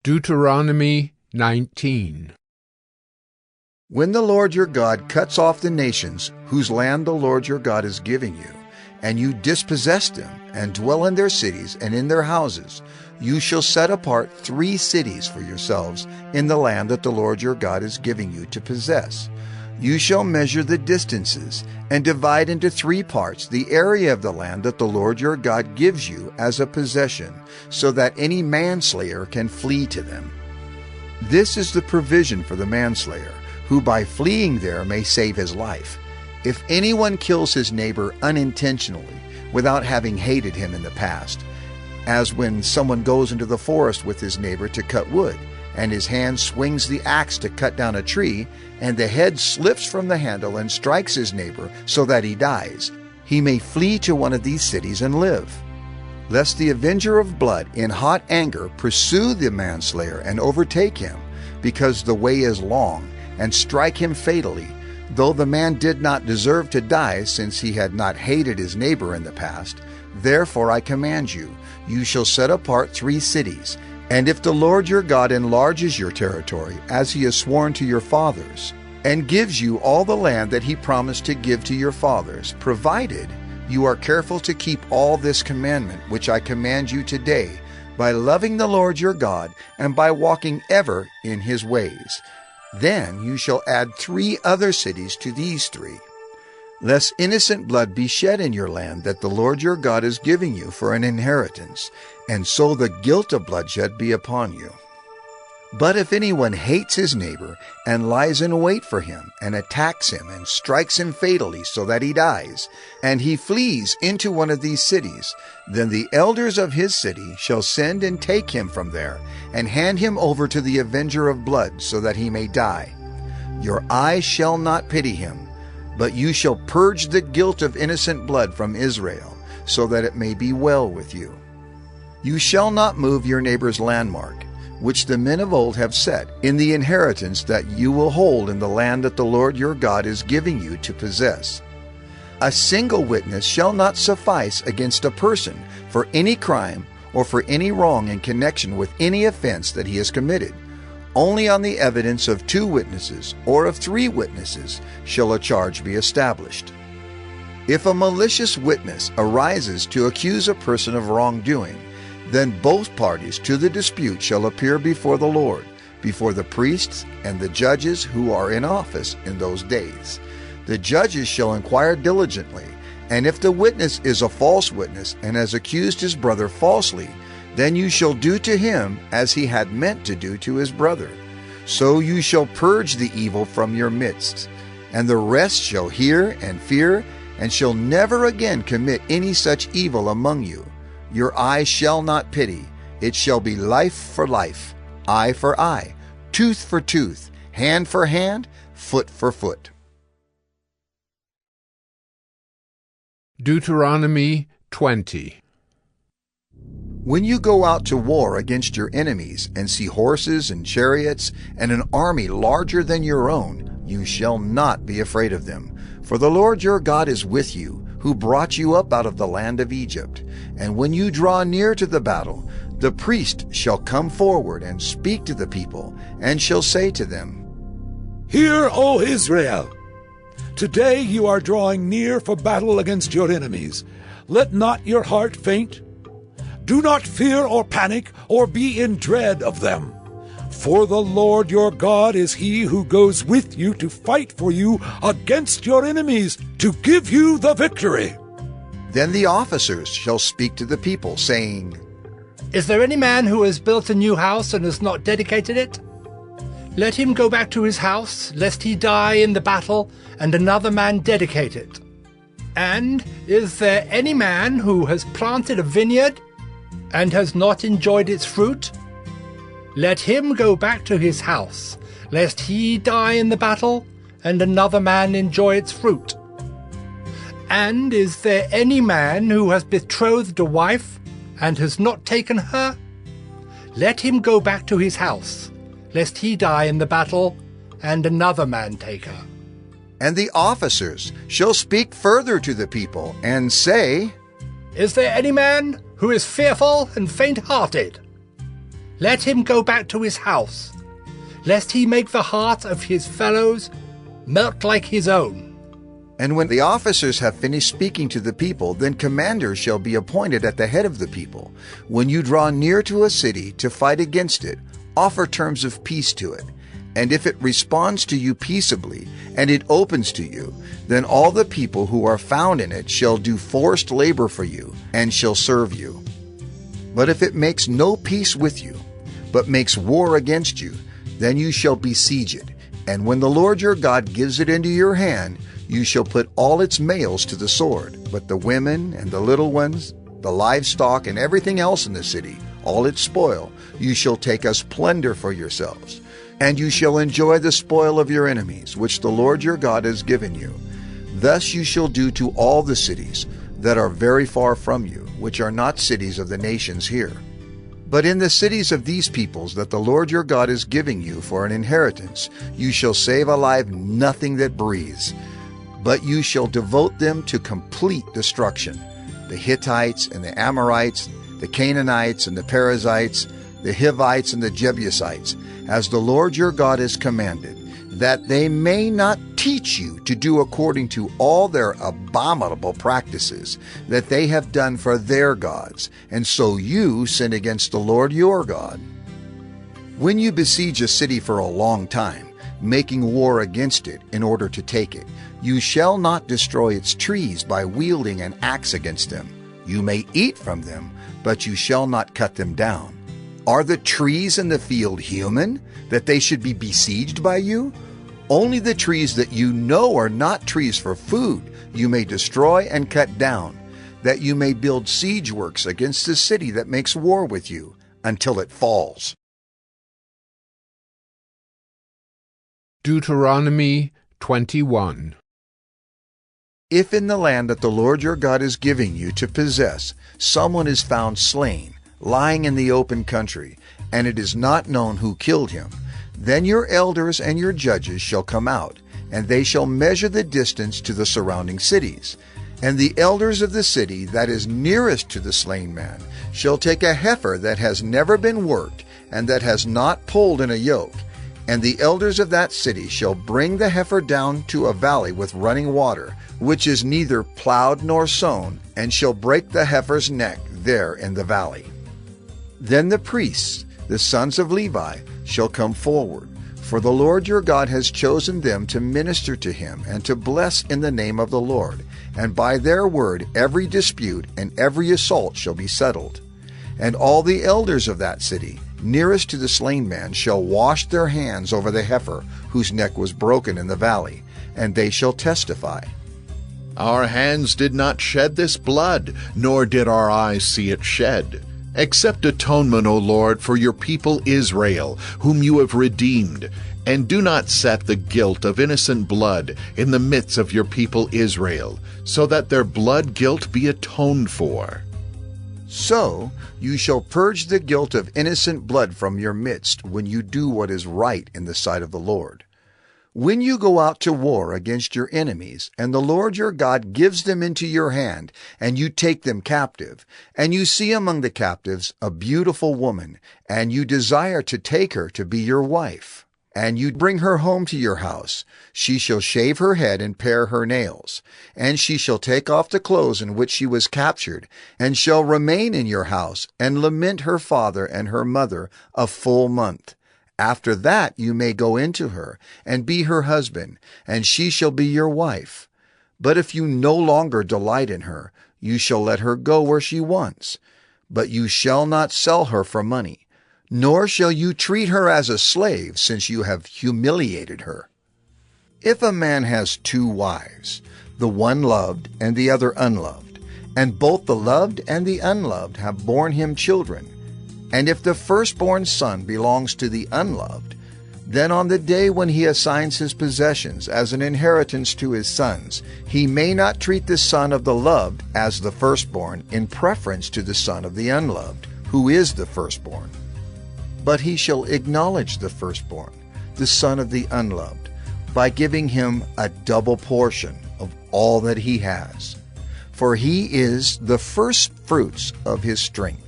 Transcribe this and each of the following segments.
Deuteronomy 19. When the Lord your God cuts off the nations whose land the Lord your God is giving you, and you dispossess them, and dwell in their cities and in their houses, you shall set apart 3 cities for yourselves in the land that the Lord your God is giving you to possess. You shall measure the distances, and divide into 3 parts the area of the land that the Lord your God gives you as a possession, so that any manslayer can flee to them. This is the provision for the manslayer, who by fleeing there may save his life. If anyone kills his neighbor unintentionally, without having hated him in the past, as when someone goes into the forest with his neighbor to cut wood, and his hand swings the axe to cut down a tree, and the head slips from the handle and strikes his neighbor so that he dies, he may flee to one of these cities and live. Lest the avenger of blood in hot anger pursue the manslayer and overtake him, because the way is long, and strike him fatally, though the man did not deserve to die, since he had not hated his neighbor in the past. Therefore I command you, you shall set apart 3 cities. And if the Lord your God enlarges your territory, as he has sworn to your fathers, and gives you all the land that he promised to give to your fathers, provided you are careful to keep all this commandment which I command you today, by loving the Lord your God, and by walking ever in his ways, then you shall add 3 other cities to these 3, lest innocent blood be shed in your land that the Lord your God is giving you for an inheritance, and so the guilt of bloodshed be upon you. But if anyone hates his neighbor, and lies in wait for him, and attacks him, and strikes him fatally so that he dies, and he flees into one of these cities, then the elders of his city shall send and take him from there, and hand him over to the avenger of blood, so that he may die. Your eye shall not pity him, but you shall purge the guilt of innocent blood from Israel, so that it may be well with you. You shall not move your neighbor's landmark, which the men of old have set, in the inheritance that you will hold in the land that the Lord your God is giving you to possess. A single witness shall not suffice against a person for any crime or for any wrong in connection with any offense that he has committed. Only on the evidence of 2 witnesses or of 3 witnesses shall a charge be established. If a malicious witness arises to accuse a person of wrongdoing, then both parties to the dispute shall appear before the Lord, before the priests and the judges who are in office in those days. The judges shall inquire diligently, and if the witness is a false witness and has accused his brother falsely, then you shall do to him as he had meant to do to his brother. So you shall purge the evil from your midst, and the rest shall hear and fear, and shall never again commit any such evil among you. Your eye shall not pity. It shall be life for life, eye for eye, tooth for tooth, hand for hand, foot for foot. Deuteronomy 20. When you go out to war against your enemies, and see horses and chariots, and an army larger than your own, you shall not be afraid of them. For the Lord your God is with you, who brought you up out of the land of Egypt. And when you draw near to the battle, the priest shall come forward and speak to the people, and shall say to them, Hear, O Israel! Today you are drawing near for battle against your enemies. Let not your heart faint. Do not fear or panic or be in dread of them. For the Lord your God is he who goes with you to fight for you against your enemies, to give you the victory. Then the officers shall speak to the people, saying, Is there any man who has built a new house and has not dedicated it? Let him go back to his house, lest he die in the battle, and another man dedicate it. And is there any man who has planted a vineyard and has not enjoyed its fruit? Let him go back to his house, lest he die in the battle, and another man enjoy its fruit. And is there any man who has betrothed a wife, and has not taken her? Let him go back to his house, lest he die in the battle, and another man take her. And the officers shall speak further to the people, and say, Is there any man who is fearful and faint-hearted? let him go back to his house, lest he make the heart of his fellows melt like his own. And when the officers have finished speaking to the people, then commanders shall be appointed at the head of the people. When you draw near to a city to fight against it, offer terms of peace to it. And if it responds to you peaceably, and it opens to you, then all the people who are found in it shall do forced labor for you, and shall serve you. But if it makes no peace with you, but makes war against you, then you shall besiege it. And when the Lord your God gives it into your hand, you shall put all its males to the sword, but the women and the little ones, the livestock and everything else in the city, all its spoil, you shall take as plunder for yourselves. And you shall enjoy the spoil of your enemies, which the Lord your God has given you. Thus you shall do to all the cities that are very far from you, which are not cities of the nations here. But in the cities of these peoples that the Lord your God is giving you for an inheritance, you shall save alive nothing that breathes, but you shall devote them to complete destruction. The Hittites and the Amorites, the Canaanites and the Perizzites, the Hivites and the Jebusites, as the Lord your God has commanded, that they may not teach you to do according to all their abominable practices that they have done for their gods, and so you sin against the Lord your God. When you besiege a city for a long time, making war against it in order to take it, you shall not destroy its trees by wielding an axe against them. You may eat from them, but you shall not cut them down. Are the trees in the field human, that they should be besieged by you? Only the trees that you know are not trees for food you may destroy and cut down, that you may build siege works against the city that makes war with you, until it falls. Deuteronomy 21. If in the land that the Lord your God is giving you to possess, someone is found slain, lying in the open country, and it is not known who killed him, then your elders and your judges shall come out, and they shall measure the distance to the surrounding cities. And the elders of the city that is nearest to the slain man shall take a heifer that has never been worked, and that has not pulled in a yoke. And the elders of that city shall bring the heifer down to a valley with running water, which is neither plowed nor sown, and shall break the heifer's neck there in the valley. Then the priests, the sons of Levi, shall come forward, for the Lord your God has chosen them to minister to him and to bless in the name of the Lord, and by their word every dispute and every assault shall be settled. And all the elders of that city, nearest to the slain man, shall wash their hands over the heifer whose neck was broken in the valley, and they shall testify. Our hands did not shed this blood, nor did our eyes see it shed. Accept atonement, O Lord, for your people Israel, whom you have redeemed, and do not set the guilt of innocent blood in the midst of your people Israel, so that their blood guilt be atoned for. So you shall purge the guilt of innocent blood from your midst when you do what is right in the sight of the Lord. When you go out to war against your enemies, and the Lord your God gives them into your hand, and you take them captive, and you see among the captives a beautiful woman, and you desire to take her to be your wife, and you bring her home to your house, she shall shave her head and pare her nails, and she shall take off the clothes in which she was captured, and shall remain in your house, and lament her father and her mother a full month. After that you may go into her, and be her husband, and she shall be your wife. But if you no longer delight in her, you shall let her go where she wants. But you shall not sell her for money, nor shall you treat her as a slave, since you have humiliated her. If a man has 2 wives, the one loved and the other unloved, and both the loved and the unloved have borne him children, and if the firstborn son belongs to the unloved, then on the day when he assigns his possessions as an inheritance to his sons, he may not treat the son of the loved as the firstborn in preference to the son of the unloved, who is the firstborn. But he shall acknowledge the firstborn, the son of the unloved, by giving him a double portion of all that he has, for he is the first fruits of his strength.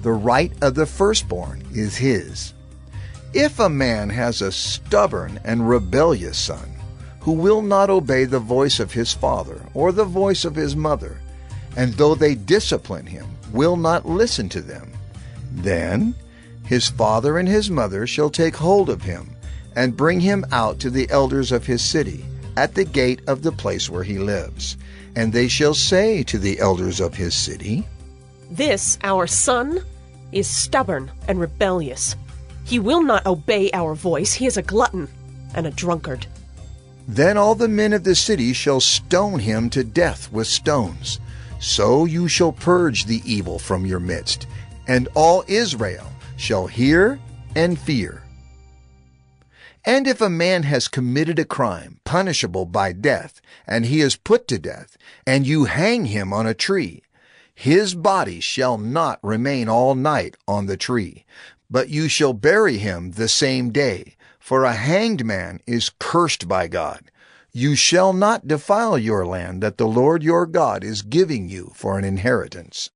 The right of the firstborn is his. If a man has a stubborn and rebellious son, who will not obey the voice of his father or the voice of his mother, and though they discipline him, will not listen to them, then his father and his mother shall take hold of him, and bring him out to the elders of his city, at the gate of the place where he lives. And they shall say to the elders of his city, This our son is stubborn and rebellious. He will not obey our voice. He is a glutton and a drunkard. Then all the men of the city shall stone him to death with stones. So you shall purge the evil from your midst, and all Israel shall hear and fear. And if a man has committed a crime punishable by death, and he is put to death, and you hang him on a tree, his body shall not remain all night on the tree, but you shall bury him the same day, for a hanged man is cursed by God. You shall not defile your land that the Lord your God is giving you for an inheritance.